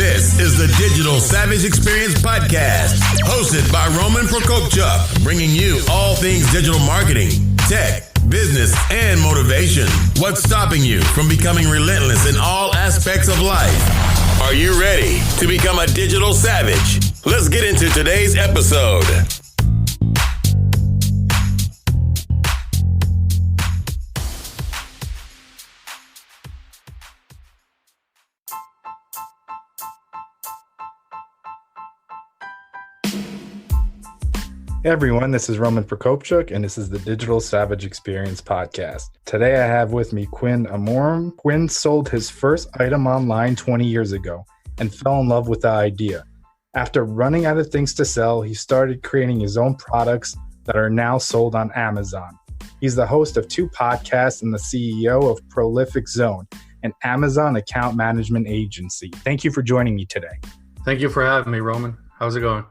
This is the Digital Savage Experience podcast, hosted by Prokopchuk, bringing you all things digital marketing, tech, business, and motivation. What's stopping you from becoming relentless in all aspects of life? Are you ready to become a digital savage? Let's get into today's episode. Hey everyone, this is Prokopchuk, and this is the Digital Savage Experience podcast. Today I have with me Quin Amorim. Quin sold his first item online 20 years ago and fell in love with the idea. After running out of things to sell, he started creating his own products that are now sold on Amazon. He's the host of 2 podcasts and the CEO of Prolific Zone, an Amazon account management agency. Thank you for joining me today. Thank you for having me, Roman. How's it going?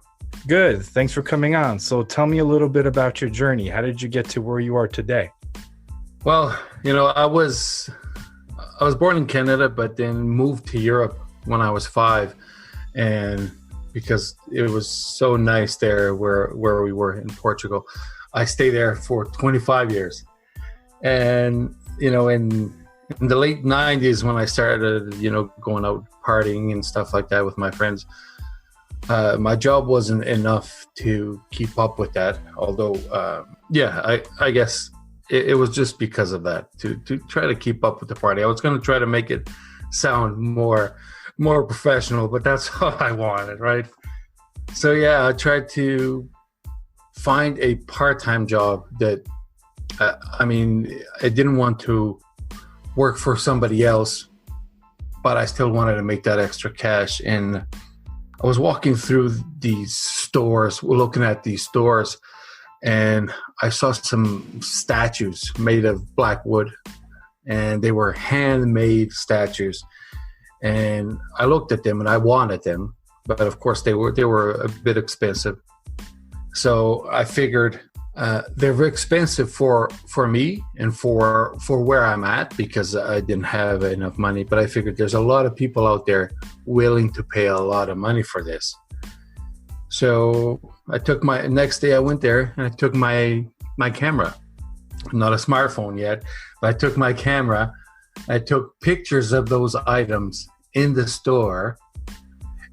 Good. Thanks for coming on. So tell me a little bit about your journey. How did you get to where you are today? Well, I was born in Canada, but then moved to Europe when I was 5, and because it was so nice there where we were in Portugal, I stayed there for 25 years. And in the late 90s when I started, going out partying and stuff like that with my friends, my job wasn't enough to keep up with that. Although, I guess it was just because of that, to try to keep up with the party. I was going to try to make it sound more professional, but that's all I wanted, right? So I tried to find a part-time job that, I didn't want to work for somebody else, but I still wanted to make that extra cash. And I was walking through these stores, looking at these stores, and I saw some statues made of black wood, and they were handmade statues. And I looked at them and I wanted them, but of course they were a bit expensive. So I figured they're very expensive for me and for where I'm at, because I didn't have enough money. But I figured there's a lot of people out there willing to pay a lot of money for this. So I took next day I went there and I took my camera, not a smartphone yet, but I took my camera. I took pictures of those items in the store.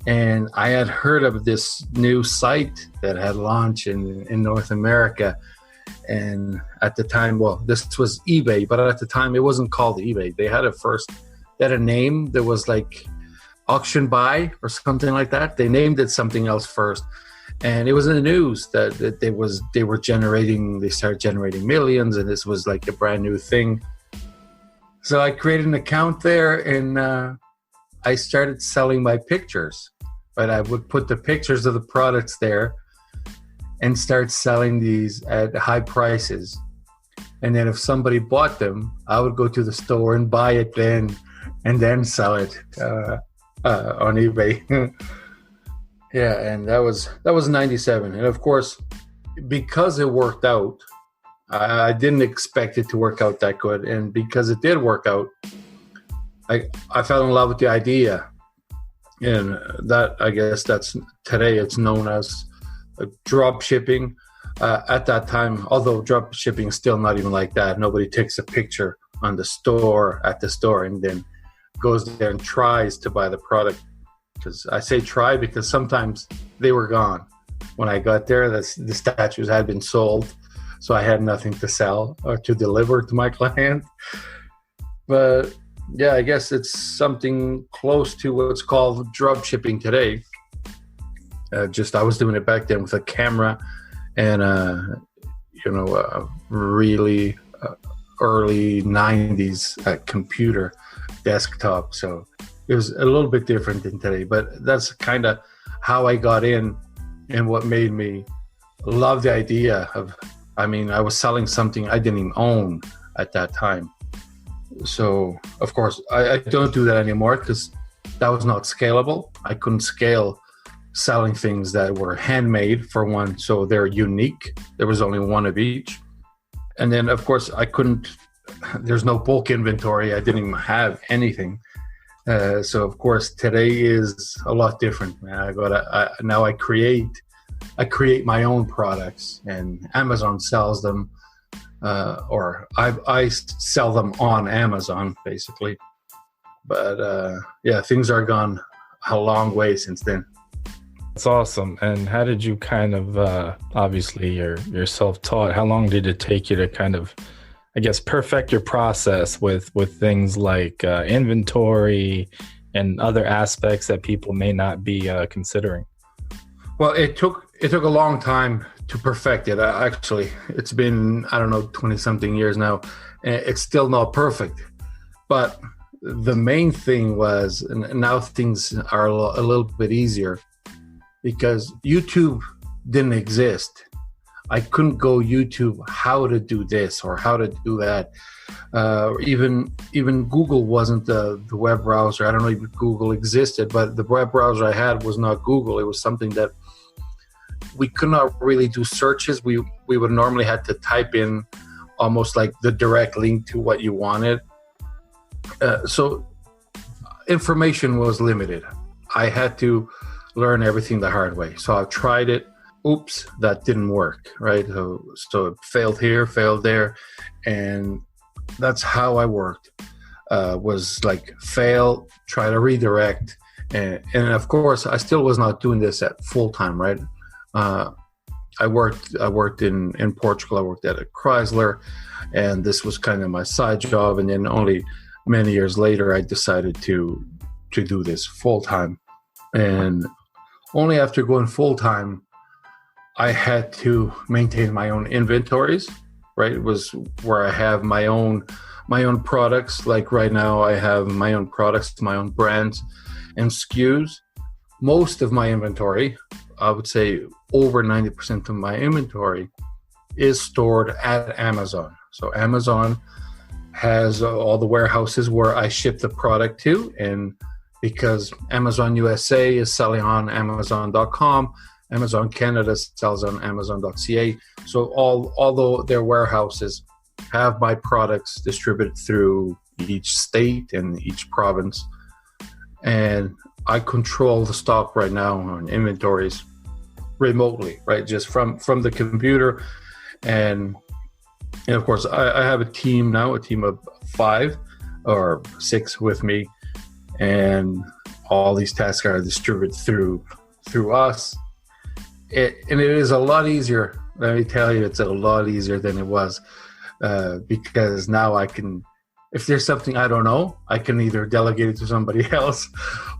And I had heard of this new site that had launched in North America. And at the time, this was eBay, but at the time it wasn't called eBay. They had a name that was like Auction Buy or something like that. They named it something else first. And it was in the news that they started generating millions, and this was like a brand new thing. So I created an account there, and I started selling my pictures, but I would put the pictures of the products there and start selling these at high prices. And then if somebody bought them, I would go to the store and buy it then, and then sell it on eBay. And that was 97. And of course, because it worked out, I didn't expect it to work out that good. And because it did work out, I fell in love with the idea, and that, I guess today it's known as drop shipping. At that time, although drop shipping is still not even like that. Nobody takes a picture at the store and then goes there and tries to buy the product. Because I say try because sometimes they were gone. When I got there, the statues had been sold, so I had nothing to sell or to deliver to my client. But I guess it's something close to what's called drop shipping today. I was doing it back then with a camera and a really early 90s computer desktop. So it was a little bit different than today, but that's kind of how I got in, and what made me love the idea of, I was selling something I didn't even own at that time. So, of course, I don't do that anymore because that was not scalable. I couldn't scale selling things that were handmade, for one, so they're unique. There was only one of each. And then, of course, there's no bulk inventory. I didn't even have anything. So of course today is a lot different, man. Now I create my own products, and Amazon sells them, or I sell them on Amazon basically. But yeah, things are gone a long way since then. That's awesome. And how did you kind of, obviously you're self-taught, how long did it take you to kind of, I guess, perfect your process with things like inventory and other aspects that people may not be considering? Well, it took a long time to perfect it. Actually, it's been, 20 something years now, and it's still not perfect. But the main thing was, and now things are a little bit easier, because YouTube didn't exist. I couldn't go YouTube how to do this or how to do that. Even Google wasn't the web browser. I don't know if Google existed, but the web browser I had was not Google. It was something that we could not really do searches. We would normally have to type in almost like the direct link to what you wanted. So information was limited. I had to learn everything the hard way. So I tried it. Oops, that didn't work, right? So it failed here, failed there. And that's how I worked, was like fail, try to redirect. And of course, I still was not doing this at full time, right? I worked in Portugal. I worked at a Chrysler, and this was kind of my side job. And then only many years later, I decided to do this full time. And only after going full time, I had to maintain my own inventories, right? It was where I have my own products. Like right now, I have my own products, my own brands and SKUs. Most of my inventory, I would say over 90% of my inventory, is stored at Amazon. So Amazon has all the warehouses where I ship the product to, and because Amazon USA is selling on Amazon.com, Amazon Canada sells on Amazon.ca. So although their warehouses have my products distributed through each state and each province, and I control the stock right now on inventories remotely, right? Just from the computer. And of course, I have a team now, a team of 5 or 6 with me. And all these tasks are distributed through us. And it is a lot easier. Let me tell you, it's a lot easier than it was, because now I can, if there's something I don't know, I can either delegate it to somebody else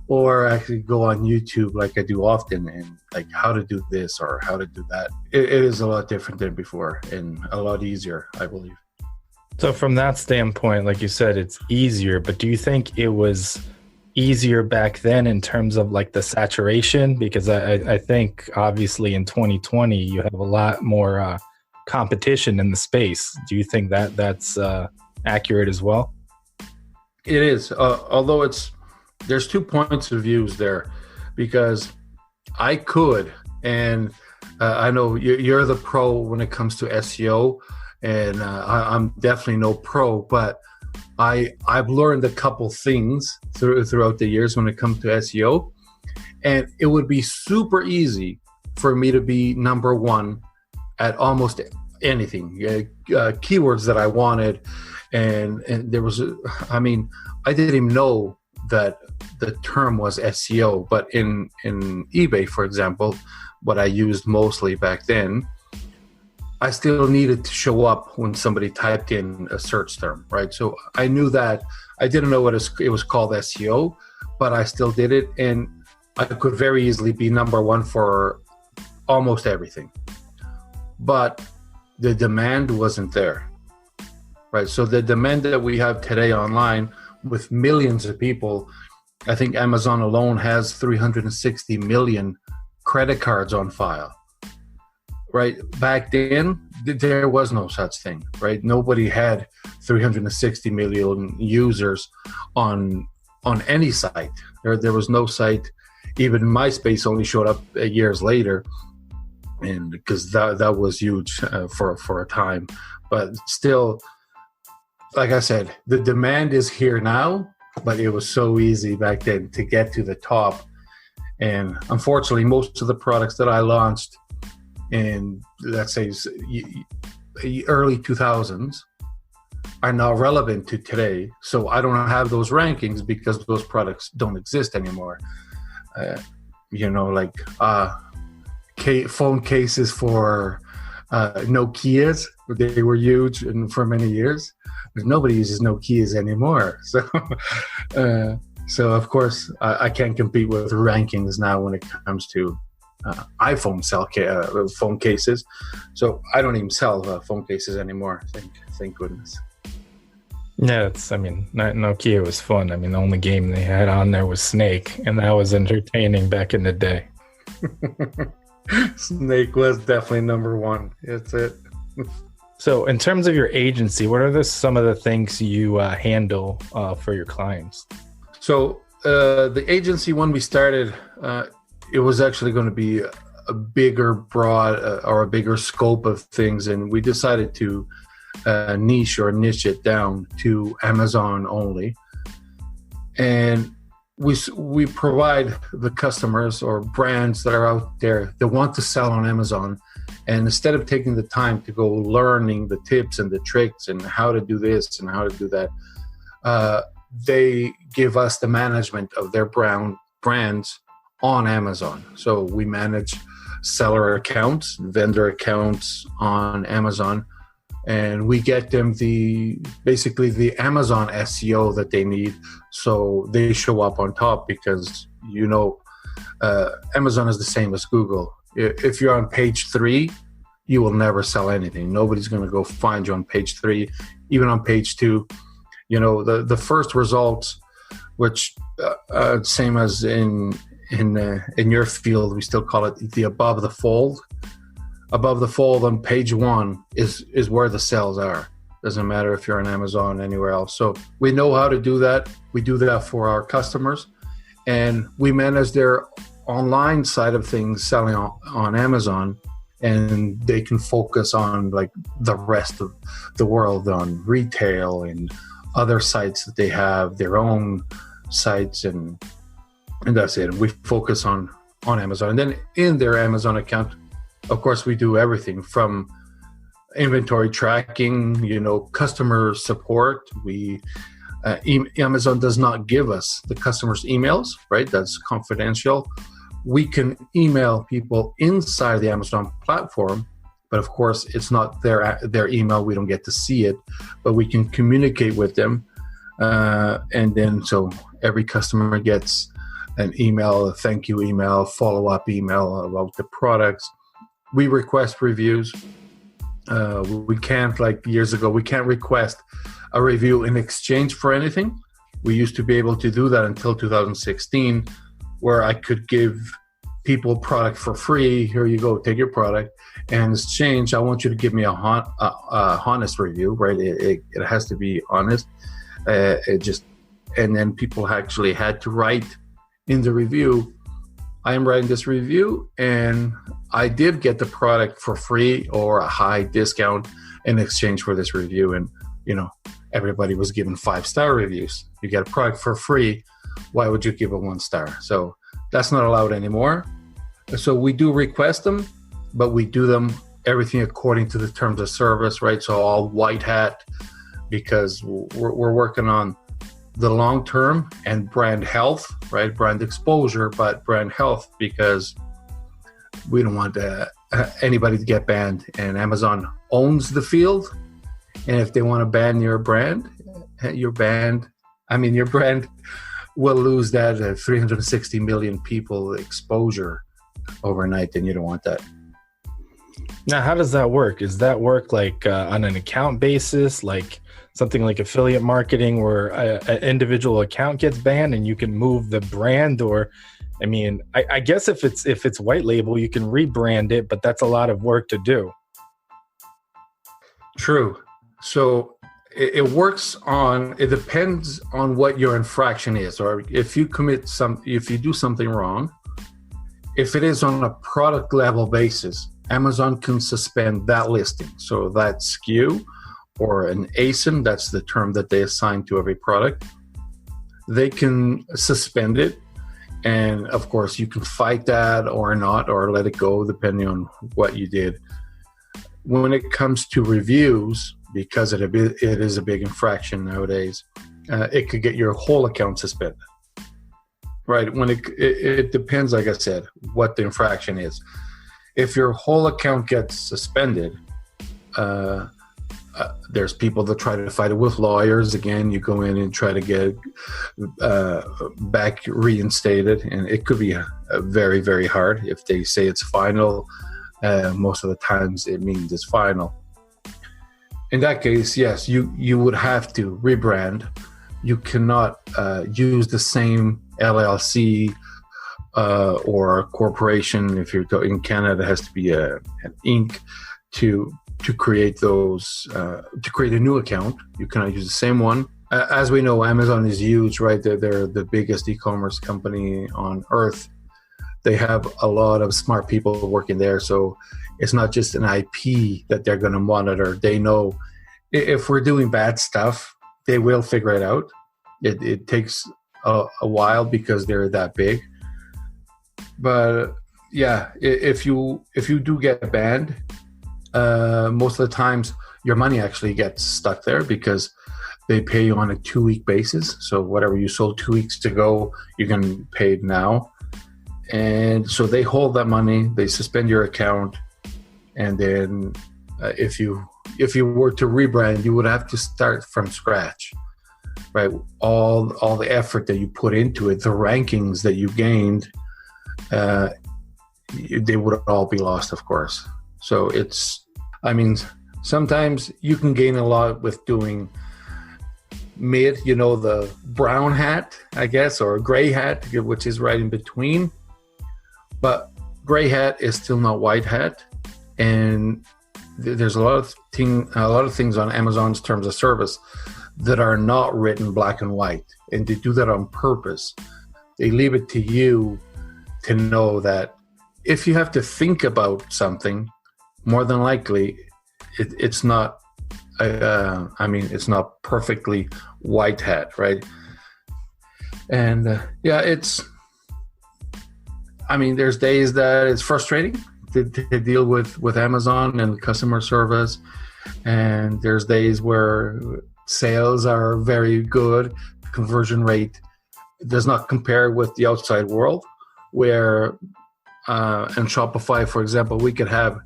or actually go on YouTube like I do often and like how to do this or how to do that. It is a lot different than before and a lot easier, I believe. So from that standpoint, like you said, it's easier, but do you think it was easier back then in terms of like the saturation? Because I think obviously in 2020 you have a lot more competition in the space. Do you think that that's accurate as well? It is, although there's 2 points of views there, because I could, and I know you're the pro when it comes to SEO, and I'm definitely no pro, but I've learned a couple things throughout the years when it comes to SEO, and it would be super easy for me to be number one at almost anything, keywords that I wanted, and there was, I didn't even know that the term was SEO, but in eBay, for example, what I used mostly back then, I still needed to show up when somebody typed in a search term, right? So I knew that. I didn't know what it was called SEO, but I still did it. And I could very easily be number one for almost everything. But the demand wasn't there, right? So the demand that we have today online with millions of people, I think Amazon alone has 360 million credit cards on file. Right back then, there was no such thing, right? Nobody had 360 million users on any site. There was no site. Even MySpace only showed up years later, and because that was huge for a time. But still, like I said, the demand is here now, but it was so easy back then to get to the top. And unfortunately, most of the products that I launched in, let's say, early 2000s are not relevant to today. So I don't have those rankings because those products don't exist anymore. Like phone cases for Nokias. They were huge and for many years. But nobody uses Nokias anymore. So of course, I can't compete with rankings now when it comes to iPhone phone cases. So I don't even sell phone cases anymore. Thank goodness. Yeah, Nokia was fun. The only game they had on there was Snake, and that was entertaining back in the day. Snake was definitely number one. That's it. So in terms of your agency, what are some of the things you handle for your clients? So the agency, when we started, it was actually going to be a bigger scope of things, and we decided to niche it down to Amazon only. And we provide the customers or brands that are out there that want to sell on Amazon, and instead of taking the time to go learning the tips and the tricks and how to do this and how to do that, they give us the management of their brands on Amazon. So we manage seller accounts, vendor accounts on Amazon, and we get them basically the Amazon SEO that they need, so they show up on top. Because Amazon is the same as Google. If you're on page 3, you will never sell anything. Nobody's going to go find you on page 3, even on page 2. The first results, which same as in your field, we still call it the above the fold. Above the fold on page 1 is where the sales are. Doesn't matter if you're on Amazon, anywhere else. So we know how to do that. We do that for our customers, and we manage their online side of things, selling on Amazon, and they can focus on like the rest of the world, on retail and other sites that they have, their own sites, and that's it. And we focus on Amazon. And then in their Amazon account, of course, we do everything from inventory tracking, customer support. Amazon does not give us the customers' emails, right? That's confidential. We can email people inside the Amazon platform, but of course, it's not their email. We don't get to see it, but we can communicate with them. And then so every customer gets an email, a thank you email, follow-up email about the products. We request reviews. We can't, like years ago, we can't request a review in exchange for anything. We used to be able to do that until 2016, where I could give people product for free. Here you go, take your product. And in exchange, I want you to give me a honest review, right? It has to be honest. And then people actually had to write in the review, I am writing this review, and I did get the product for free or a high discount in exchange for this review. And, everybody was given 5-star reviews. You get a product for free. Why would you give it 1 star? So that's not allowed anymore. So we do request them, but we do them everything according to the terms of service, right? So all white hat, because we're working on the long term and brand health, right? Brand exposure, but brand health, because we don't want anybody to get banned. And Amazon owns the field, and if they want to ban your brand will lose that 360 million people exposure overnight, and you don't want that. Now, how does that work? Does that work like on an account basis, like something like affiliate marketing, where an individual account gets banned and you can move the brand? Or, I guess if it's white label, you can rebrand it, but that's a lot of work to do. True. So it depends on what your infraction is, or if you do something wrong. If it is on a product level basis, Amazon can suspend that listing. So that SKU or an ASIN, that's the term that they assign to every product, they can suspend it. And of course, you can fight that or not, or let it go, depending on what you did. When it comes to reviews, because it is a big infraction nowadays, it could get your whole account suspended. Right? When it depends, like I said, what the infraction is. If your whole account gets suspended, there's people that try to fight it with lawyers. Again, you go in and try to get back reinstated, and it could be a very, very hard. If they say it's final, most of the times it means it's final. In that case, yes, you would have to rebrand. You cannot use the same LLC or corporation. If you're in Canada, it has to be an Inc. to create those, to create a new account. You cannot use the same one. As we know, Amazon is huge, right? They're the biggest e-commerce company on earth. They have a lot of smart people working there. So it's not just an IP that they're going to monitor. They know if we're doing bad stuff, they will figure it out. It takes a while because they're that big. But yeah, if you do get banned, most of the times your money actually gets stuck there because they pay you on a 2-week basis. So whatever you sold 2 weeks ago, you're going to be paid now. And so they hold that money, they suspend your account, and then if you were to rebrand, you would have to start from scratch, right? All the effort that you put into it, the rankings that you gained, they would all be lost, of course. So sometimes you can gain a lot with doing mid, the brown hat, I guess, or gray hat, which is right in between. But gray hat is still not white hat. And there's a lot of things on Amazon's terms of service that are not written black and white. And they do that on purpose. They leave it to you to know that if you have to think about something, more than likely, it's not. It's not perfectly white hat, right? And there's days that it's frustrating to deal with Amazon and customer service, and there's days where sales are very good, conversion rate does not compare with the outside world, where in Shopify, for example, we could have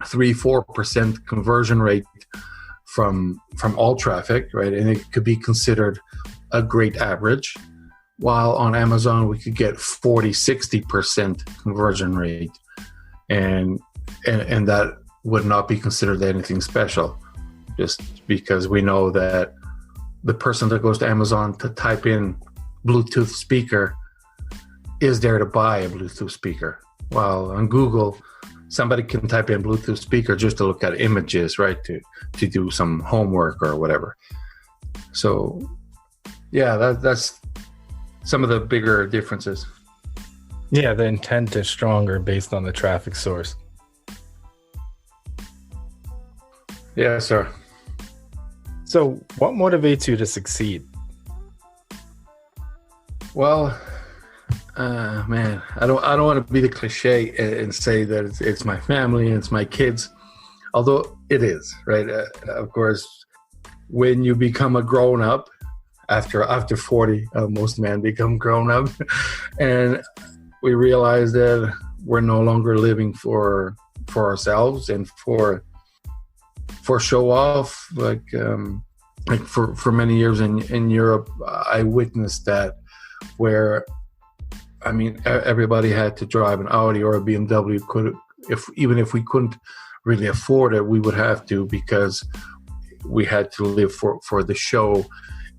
3-4% conversion rate from all traffic, right? And it could be considered a great average, while on Amazon we could get 40-60% conversion rate, and that would not be considered anything special, just because we know that the person that goes to Amazon to type in Bluetooth speaker is there to buy a Bluetooth speaker, while on Google somebody can type in Bluetooth speaker just to look at images, right? To do some homework or whatever. So, yeah, that's some of the bigger differences. Yeah, the intent is stronger based on the traffic source. Yeah, sir. So, what motivates you to succeed? Well, man, I don't want to be the cliche and say that it's my family and it's my kids, although it is, right? Of course, when you become a grown up, after 40, most men become grown up, and we realize that we're no longer living for ourselves and for show off. Like for many years in Europe, I witnessed that, where everybody had to drive an Audi or a BMW. Even if we couldn't really afford it, we would have to, because we had to live for the show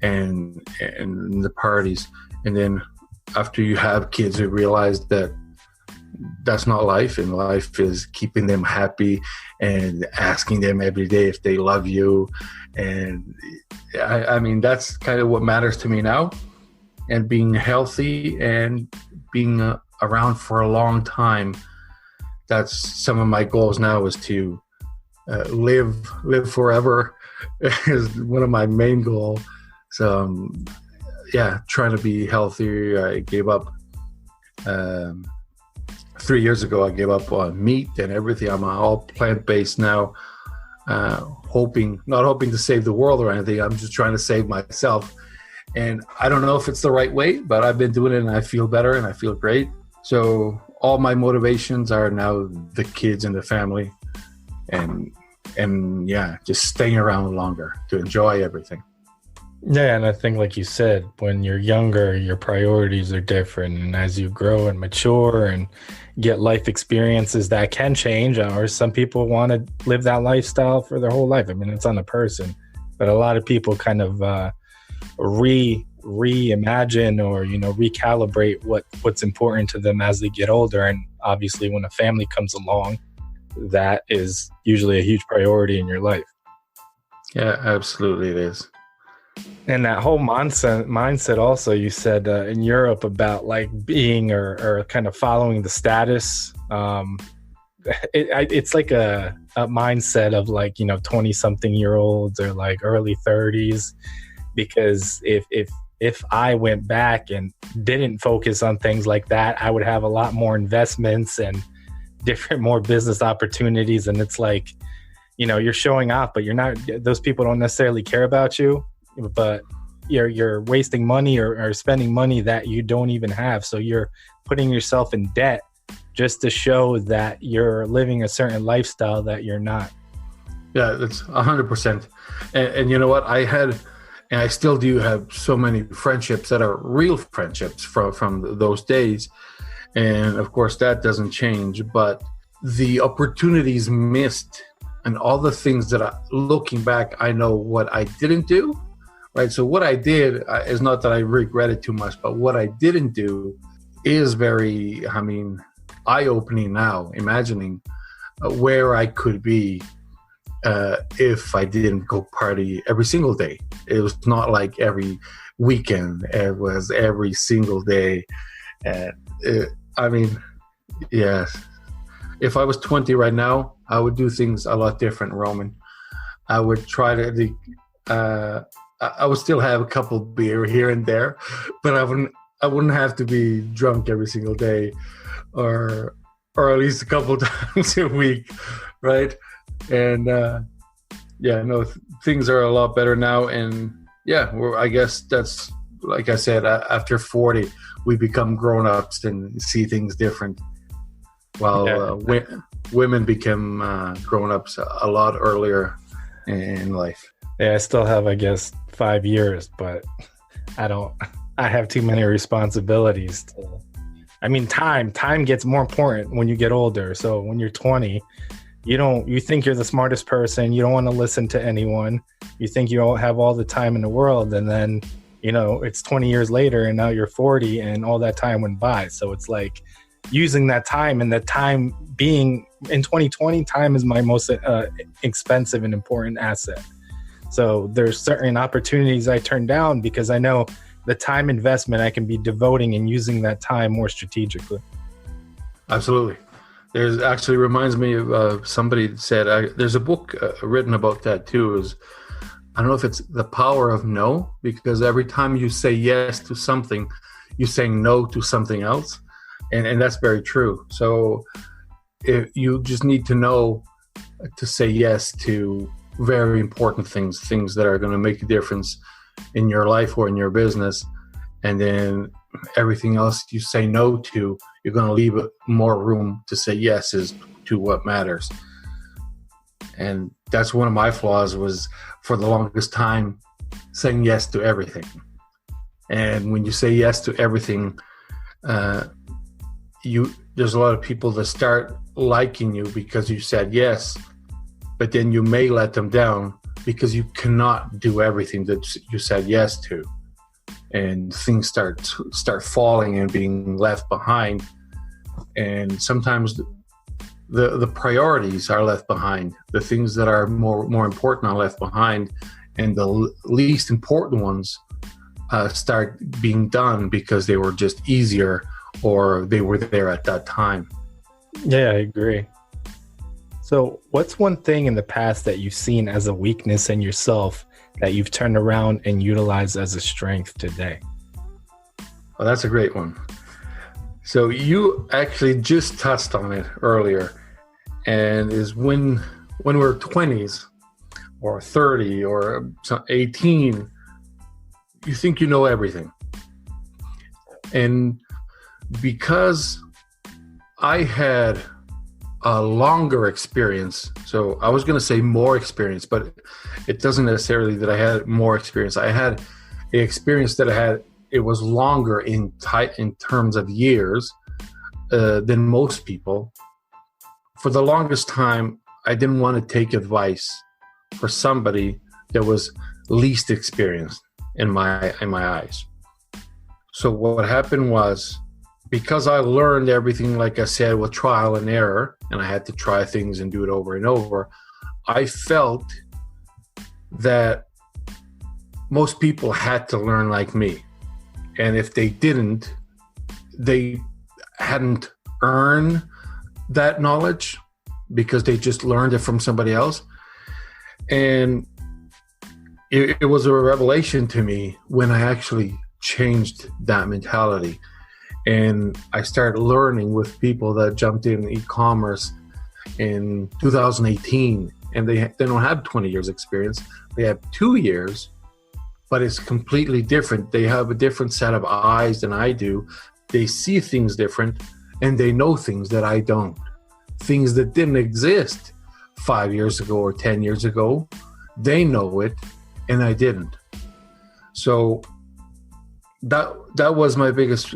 and the parties. And then after you have kids, you realize that that's not life, and life is keeping them happy and asking them every day if they love you. And that's kind of what matters to me now. And being healthy and being around for a long time, that's some of my goals now, is to live forever is one of my main goals. So trying to be healthier. I gave up 3 years ago. I gave up on meat and everything. I'm all plant-based now. Not hoping to save the world or anything. I'm just trying to save myself. And I don't know if it's the right way, but I've been doing it and I feel better and I feel great. So all my motivations are now the kids and the family and just staying around longer to enjoy everything. Yeah, and I think, like you said, when you're younger, your priorities are different. And as you grow and mature and get life experiences, that can change. Or some people want to live that lifestyle for their whole life. I mean, it's on the person. But a lot of people kind of reimagine or, recalibrate what's important to them as they get older. And obviously, when a family comes along, that is usually a huge priority in your life. Yeah, absolutely it is. And that whole mindset also, you said in Europe about like being or kind of following the status. It's like a mindset of like, 20 something year olds or like early 30s, because if I went back and didn't focus on things like that, I would have a lot more investments and more business opportunities. And it's like, you're showing off, but you're not, those people don't necessarily care about you, but you're wasting money or spending money that you don't even have. So you're putting yourself in debt just to show that you're living a certain lifestyle that you're not. Yeah, that's 100%. And you know what? I had, and I still do have so many friendships that are real friendships from those days. And of course that doesn't change, but the opportunities missed and all the things that looking back, I know what I didn't do, right? So what I did is not that I regret it too much, but what I didn't do is very, eye-opening now, imagining where I could be if I didn't go party every single day. It was not like every weekend. It was every single day. Yes. If I was 20 right now, I would do things a lot different, Roman. I would try to, I would still have a couple beer here and there, but I wouldn't have to be drunk every single day or at least a couple times a week, right? And things are a lot better now. And I guess that's, like I said, after 40, we become grown-ups and see things different, while women become grown-ups a lot earlier in life. Yeah, I still have, I guess, 5 years, but I have too many responsibilities. Time gets more important when you get older. So when you're 20, you think you're the smartest person. You don't want to listen to anyone. You think you all have all the time in the world. And then, it's 20 years later and now you're 40 and all that time went by. So it's like using that time, and that time being in 2020, time is my most expensive and important asset. So there's certain opportunities I turn down because I know the time investment I can be devoting and using that time more strategically. Absolutely. There's actually reminds me of somebody said, there's a book written about that too. I don't know if it's The Power of No, because every time you say yes to something, you're saying no to something else. And that's very true. So if you just need to know to say yes to very important things that are going to make a difference in your life or in your business. And then everything else you say no to, you're going to leave more room to say yeses to what matters. And that's one of my flaws, was for the longest time saying yes to everything. And when you say yes to everything, there's a lot of people that start liking you because you said yes, but then you may let them down because you cannot do everything that you said yes to. And things start falling and being left behind. And sometimes the priorities are left behind. The things that are more important are left behind, and the least important ones start being done because they were just easier or they were there at that time. Yeah, I agree. So what's one thing in the past that you've seen as a weakness in yourself that you've turned around and utilized as a strength today? Oh, that's a great one. So you actually just touched on it earlier, and is when we're 20s or 30 or 18, you think you know everything. And because I had a longer experience, so I was going to say more experience, but it doesn't necessarily that I had more experience. I had the experience that I had, it was longer in terms of years than most people. For the longest time, I didn't want to take advice for somebody that was least experienced in my eyes. So what happened was, because I learned everything, like I said, with trial and error, and I had to try things and do it over and over, I felt that most people had to learn like me. And if they didn't, they hadn't earned that knowledge because they just learned it from somebody else. And it was a revelation to me when I actually changed that mentality. And I started learning with people that jumped in e-commerce in 2018, and they don't have 20 years experience. They have 2 years, but it's completely different. They have a different set of eyes than I do. They see things different, and they know things that I don't. Things that didn't exist 5 years ago or 10 years ago, they know it, and I didn't. So that was my biggest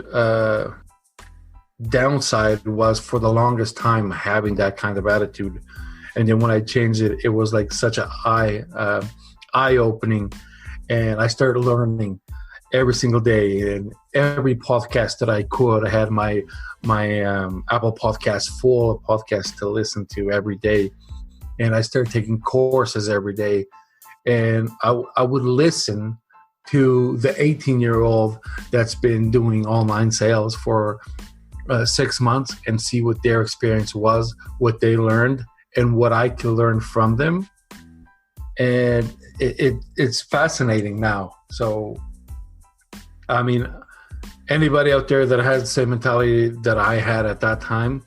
downside, was for the longest time having that kind of attitude. And then when I changed it, it was like such an eye-opening, and I started learning every single day. And every podcast that I could, I had my Apple Podcast full of podcasts to listen to every day. And I started taking courses every day, and I would listen to the 18-year-old that's been doing online sales for 6 months and see what their experience was, what they learned, and what I could learn from them. And it's fascinating now. So, I mean, anybody out there that has the same mentality that I had at that time,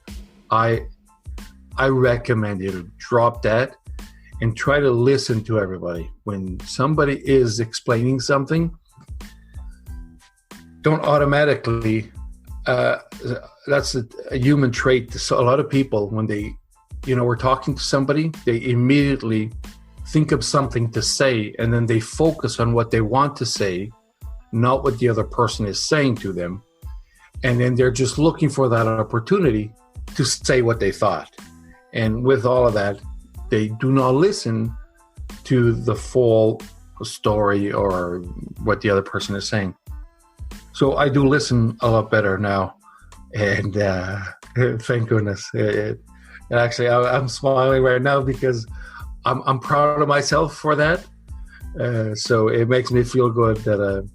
I recommend you to drop that and try to listen to everybody. When somebody is explaining something, don't automatically, that's a human trait. So a lot of people, when they, we're talking to somebody, they immediately think of something to say, and then they focus on what they want to say, not what the other person is saying to them. And then they're just looking for that opportunity to say what they thought. And with all of that, they do not listen to the full story or what the other person is saying. So I do listen a lot better now, and thank goodness. Actually, I'm smiling right now because I'm proud of myself for that. So it makes me feel good that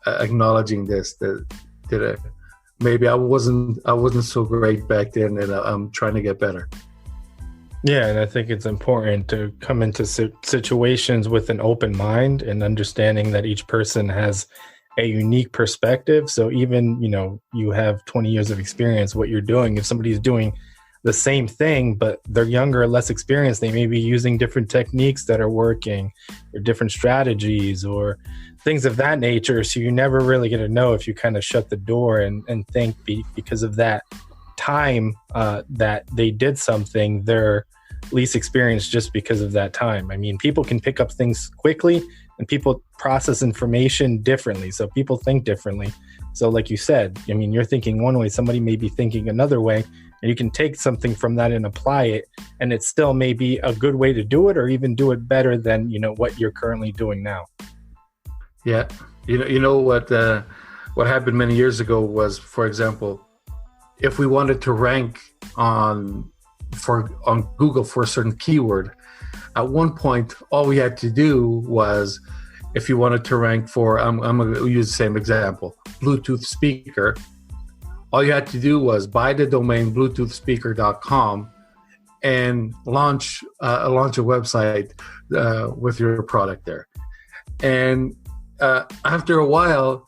acknowledging this, that maybe I wasn't so great back then, and I'm trying to get better. Yeah, and I think it's important to come into situations with an open mind and understanding that each person has a unique perspective. So even, you have 20 years of experience, what you're doing, if somebody's doing the same thing, but they're younger or less experienced, they may be using different techniques that are working, or different strategies or things of that nature. So you never really get to know if you kind of shut the door and think because of that time that they did something, they're least experienced just because of that time. I mean, people can pick up things quickly, and people process information differently. So people think differently. So like you said, I mean, you're thinking one way, somebody may be thinking another way, and you can take something from that and apply it, and it still may be a good way to do it, or even do it better than, what you're currently doing now. Yeah. What happened many years ago was, for example, if we wanted to rank on Google for a certain keyword, at one point, all we had to do was, if you wanted to rank for, I'm going to use the same example, Bluetooth speaker, all you had to do was buy the domain bluetoothspeaker.com and launch a website with your product there. And after a while,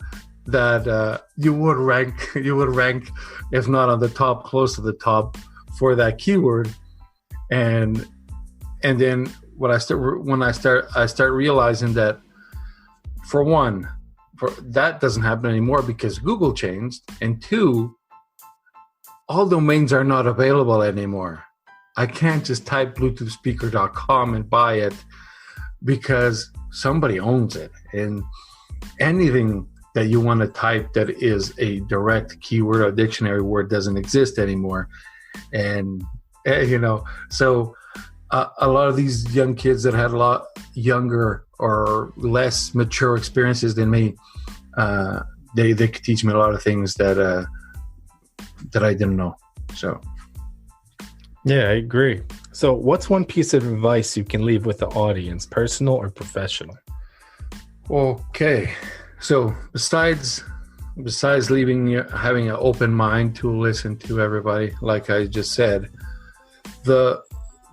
that you would rank, if not on the top, close to the top for that keyword. And then I start realizing that, for one, that doesn't happen anymore because Google changed, and two, all domains are not available anymore. I can't just type bluetoothspeaker.com and buy it because somebody owns it. And anything that you want to type that is a direct keyword or dictionary word doesn't exist anymore. And, so a lot of these young kids that had a lot younger or less mature experiences than me, they could teach me a lot of things that I didn't know. So. Yeah, I agree. So what's one piece of advice you can leave with the audience, personal or professional? Okay. So besides having an open mind to listen to everybody, like I just said, the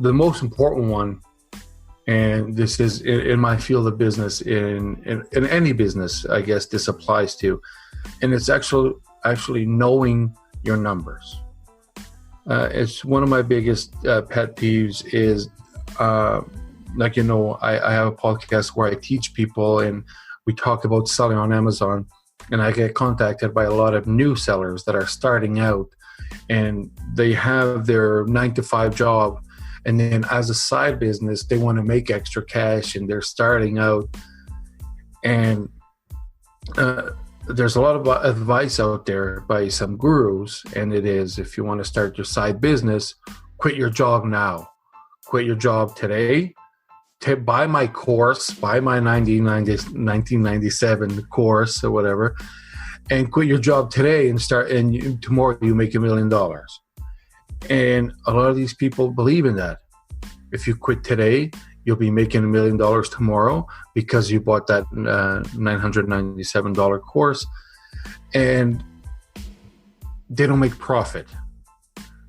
most important one, and this is in my field of business, in any business, I guess this applies to, and it's actually knowing your numbers. It's one of my biggest pet peeves is, I have a podcast where I teach people and we talk about selling on Amazon, and I get contacted by a lot of new sellers that are starting out, and they have their 9-to-5 job, and then as a side business, they want to make extra cash, and they're starting out. And there's a lot of advice out there by some gurus, and it is, if you want to start your side business, quit your job now. Quit your job today. Buy my course, buy my 1997 course or whatever, and quit your job today and start. And tomorrow you make $1 million. And a lot of these people believe in that. If you quit today, you'll be making $1 million tomorrow because you bought that $997 course, and they don't make profit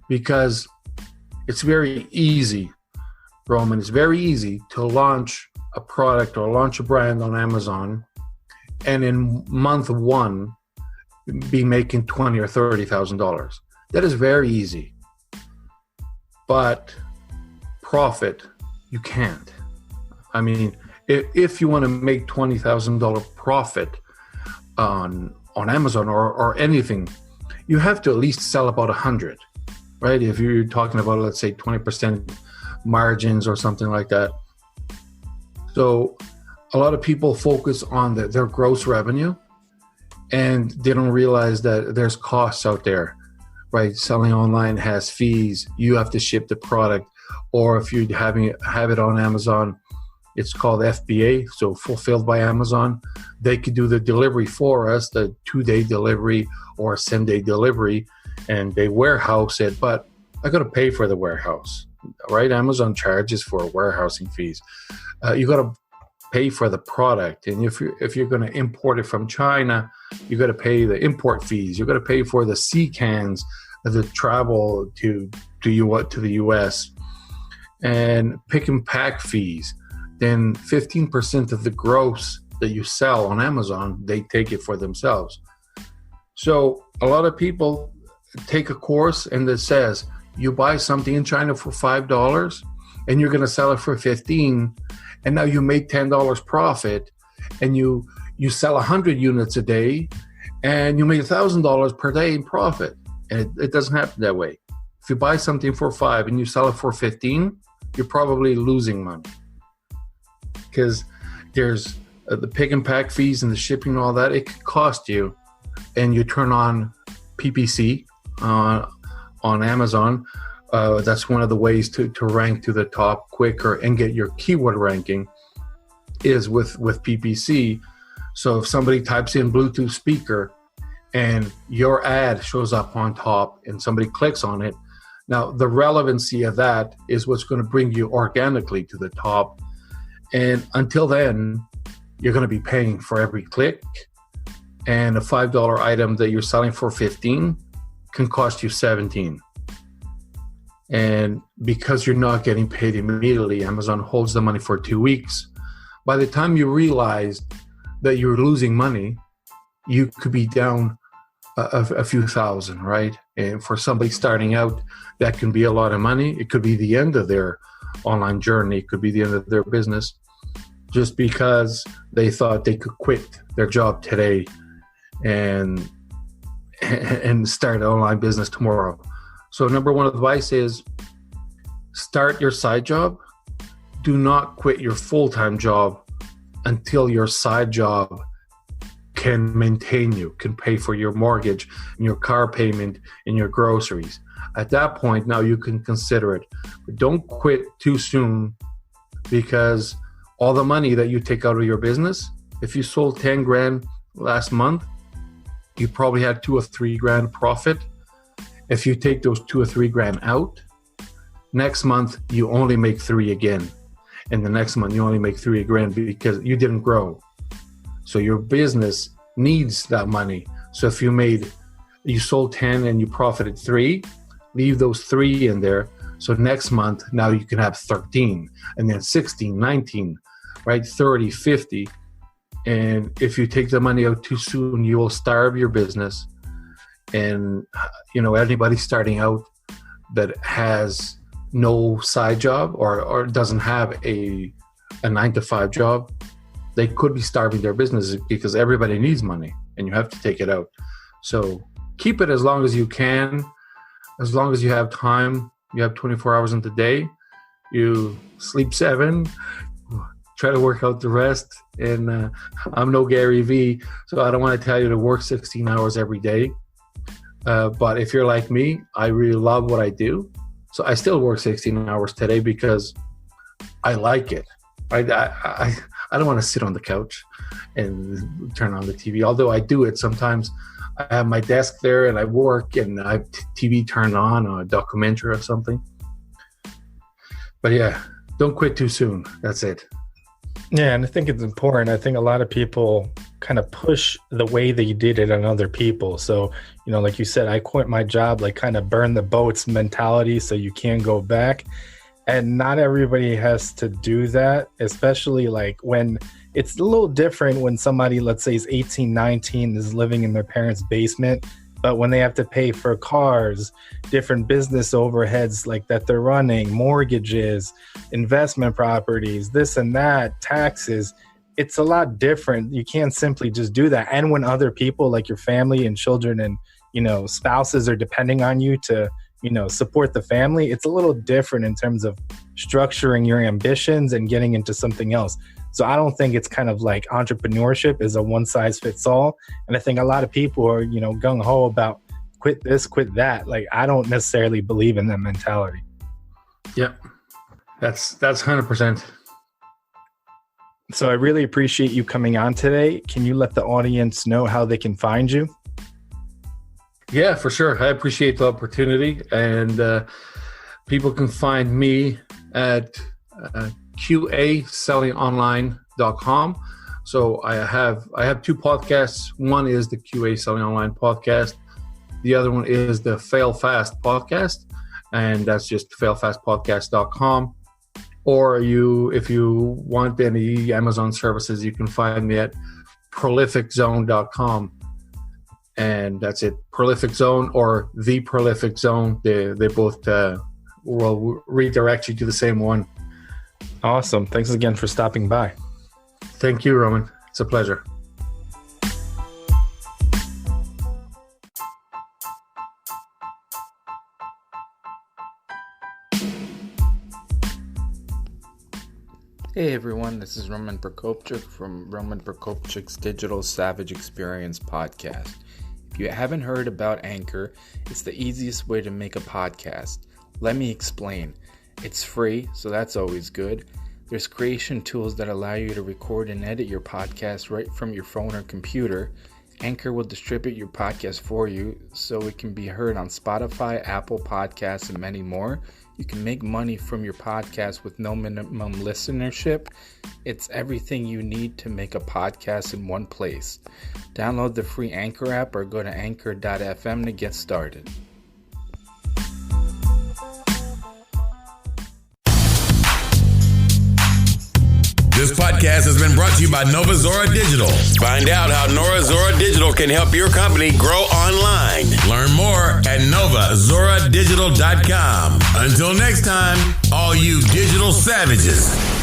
because it's very easy, Roman. It's very easy to launch a product or launch a brand on Amazon, and in month one, be making $20,000 or $30,000. That is very easy, but profit, you can't. I mean, if you want to make $20,000 profit on Amazon or anything, you have to at least sell about 100, right? If you're talking about, let's say, 20% margins or something like that. So a lot of people focus on their gross revenue, and they don't realize that there's costs out there, right? Selling online has fees. You have to ship the product, or if you have it on Amazon, it's called FBA, so fulfilled by Amazon. They could do the delivery for us, the 2-day delivery or 7-day delivery, and they warehouse it, but I got to pay for the warehouse, right? Amazon charges for warehousing fees. You got to pay for the product, and if you're going to import it from China, you got to pay the import fees. You got to pay for the sea cans, the travel to the U.S. and pick and pack fees. Then 15% of the gross that you sell on Amazon, they take it for themselves. So a lot of people take a course and it says you buy something in China for $5 and you're going to sell it for $15, and now you make $10 profit, and you sell 100 units a day and you make $1,000 per day in profit. And it doesn't happen that way. If you buy something for $5 and you sell it for $15, you're probably losing money, because there's the pick and pack fees and the shipping and all that. It could cost you, and you turn on PPC on Amazon. That's one of the ways to rank to the top quicker and get your keyword ranking is with PPC. So if somebody types in Bluetooth speaker and your ad shows up on top and somebody clicks on it, now the relevancy of that is what's going to bring you organically to the top. And until then, you're going to be paying for every click. And a $5 item that you're selling for $15 can cost you $17. And because you're not getting paid immediately, Amazon holds the money for 2 weeks. By the time you realize that you're losing money, you could be down a few thousand, right? And for somebody starting out, that can be a lot of money. It could be the end of their online journey. It could be the end of their business, just because they thought they could quit their job today and start an online business tomorrow. So number one advice is start your side job. Do not quit your full-time job until your side job can maintain you, can pay for your mortgage and your car payment and your groceries. At that point, now you can consider it. But don't quit too soon, because all the money that you take out of your business, if you sold 10 grand last month, you probably had 2 or 3 grand profit. If you take those 2 or 3 grand out, next month you only make 3 again. And the next month you only make 3 grand because you didn't grow. So your business needs that money. So if you sold 10 and you profited 3, leave those 3 in there. So next month, now you can have 13, and then 16, 19, right? 30, 50. And if you take the money out too soon, you will starve your business. And, anybody starting out that has no side job or doesn't have a 9-to-5 job, they could be starving their business, because everybody needs money and you have to take it out. So keep it as long as you can, as long as you have time. You have 24 hours in the day. You sleep 7, try to work out the rest. And I'm no Gary Vee, so I don't want to tell you to work 16 hours every day. But if you're like me, I really love what I do. So I still work 16 hours today because I like it. I don't want to sit on the couch and turn on the TV, although I do it sometimes. I have my desk there and I work, and I have TV turned on, or a documentary or something. But yeah, don't quit too soon. That's it. Yeah, and I think it's important. I think a lot of people kind of push the way they did it on other people. So, like you said, I quit my job, like kind of burn the boats mentality, so you can't go back. And not everybody has to do that, especially like when it's a little different when somebody, let's say, is 18, 19, is living in their parents' basement. But when they have to pay for cars, different business overheads like that they're running, mortgages, investment properties, this and that, taxes, it's a lot different. You can't simply just do that. And when other people like your family and children and, spouses are depending on you to, support the family, it's a little different in terms of structuring your ambitions and getting into something else. So I don't think it's kind of like entrepreneurship is a one size fits all. And I think a lot of people are, gung ho about quit this, quit that. Like, I don't necessarily believe in that mentality. Yep. That's 100%. So I really appreciate you coming on today. Can you let the audience know how they can find you? Yeah, for sure. I appreciate the opportunity, and people can find me at QASellingOnline.com. So I have 2 podcasts. One is the QA Selling Online podcast. The other one is the Fail Fast podcast, and that's just failfastpodcast.com. Or if you want any Amazon services, you can find me at prolificzone.com. And that's it. Prolific Zone or The Prolific Zone. They both will redirect you to the same one. Awesome. Thanks again for stopping by. Thank you, Roman. It's a pleasure. Hey everyone, this is Roman Prokopchuk from Roman Prokopchuk's Digital Savage Experience podcast. If you haven't heard about Anchor, it's the easiest way to make a podcast. Let me explain. It's free, so that's always good. There's creation tools that allow you to record and edit your podcast right from your phone or computer. Anchor will distribute your podcast for you so it can be heard on Spotify, Apple Podcasts, and many more. You can make money from your podcast with no minimum listenership. It's everything you need to make a podcast in one place. Download the free Anchor app or go to anchor.fm to get started. This podcast has been brought to you by Nova Zora Digital. Find out how Nova Zora Digital can help your company grow online. Learn more at novazoradigital.com. Until next time, all you digital savages.